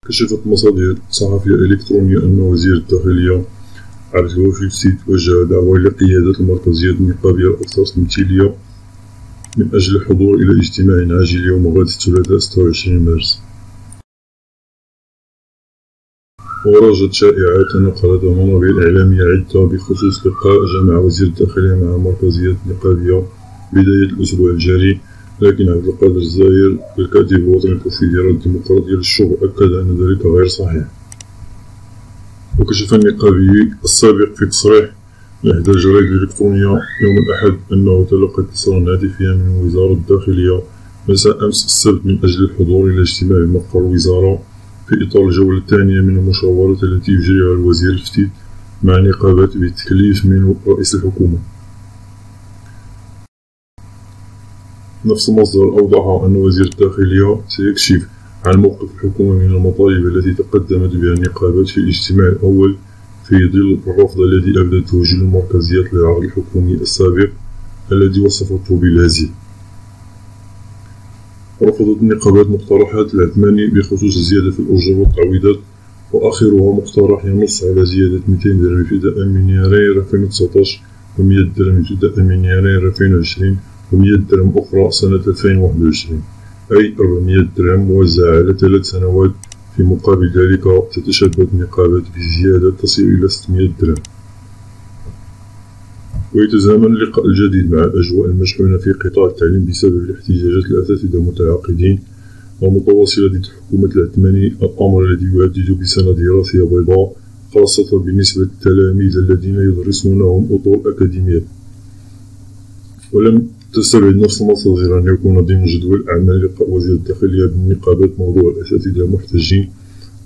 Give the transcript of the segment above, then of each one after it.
كشفت مصادر صحفية إلكترونية أن وزير الداخلية عبد الوافي السيد وجه دعوة لقيادة المركزية النقابية الأكثر تمثيلية من أجل الحضور إلى اجتماع عاجل يوم غد الثلاثاء 26 مارس. وراجت شائعات تنقلتها منابر إعلامية عدة بخصوص لقاء جمع وزير الداخلية مع المركزية النقابية بداية الأسبوع الجاري، لكن عبد القادر الزاير الكاتب الوطني الكونفدرالي الديمقراطية للشغل أكد أن ذلك غير صحيح. وكشف النقابي السابق في تصريح لإحدى الجرائد الإلكترونية يوم الأحد أنه تلقى اتصالا هاتفيا من وزارة الداخلية مساء أمس السبت من أجل الحضور إلى اجتماع بمقر الوزارة في إطار الجولة الثانية من المشاورات التي يجريها الوزير الجديد مع النقابات بتكليف من رئيس الحكومة. نفس المصدر أوضح أن وزير الداخلية سيكشف عن موقف الحكومة من المطالب التي تقدمت بها النقابات في الاجتماع الأول في ظل الرفض الذي أبدته جل المركزيات للعقد الحكومي السابق الذي وصفته بالهزيل. رفضت النقابات مقترحات العثماني بخصوص الزيادة في الأجور والتعويضات، وآخرها مقترح ينص على زيادة 200 درهم ابتداء من يناير 2019 و100 درهم ابتداء من يناير 2020 و100 درهم أخرى سنة 2021، أي 400 درهم موزعة على 3 سنوات. في مقابل ذلك تتشبث النقابات بزيادة تصل إلى 600 درهم. ويتزامن اللقاء الجديد مع الأجواء المشحونة في قطاع التعليم بسبب الاحتجاجات الأساتذة المتعاقدين والمتواصلة ضد حكومة العثماني، الأمر الذي يهدد بسنة دراسية بيضاء خاصة بالنسبة للتلاميذ الذين يدرسونهم أطر أكاديمية. ولم تستبعد نفس المصادر أن يكون ضمن جدول أعمال لقاء وزير الداخلية بالنقابات موضوع الأساتذة المحتجين،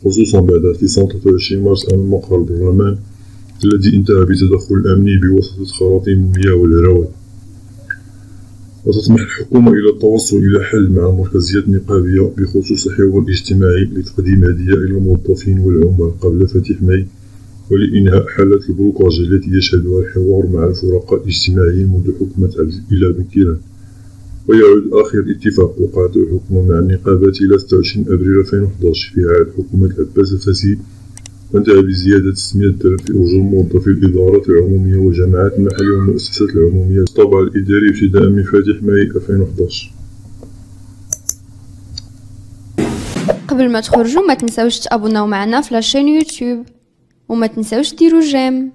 خصوصا بعد اعتصام 23 مارس أمام مقر البرلمان الذي انتهى بتدخل الأمني بواسطة خراطيم المياه والهراول. وتطمح الحكومة إلى التوصل إلى حل مع المركزيات النقابية بخصوص الحوار الاجتماعي لتقديم هدية إلى الموظفين والعمال قبل فتح ماي، ولإنهاء حالة البلوكاج التي يشهدها الحوار مع الفرقاء الاجتماعيين منذ حكومة عبد الإله بن كيران. ويعود آخر اتفاق وقعته الحكومة مع النقابات إلى 26 أبريل 2011 في عهد حكومة العباس الفاسي، وانتهى بزيادة 600 درهم في أجور موظفي الإدارات العمومية والجماعات المحلية والمؤسسات العمومية الطابع الإداري ابتداء من فاتح ماي 2011. قبل ما تخرجوا ما تنساوش تابوناو معنا في لاشين يوتيوب وما تنساوش ديروا جيم.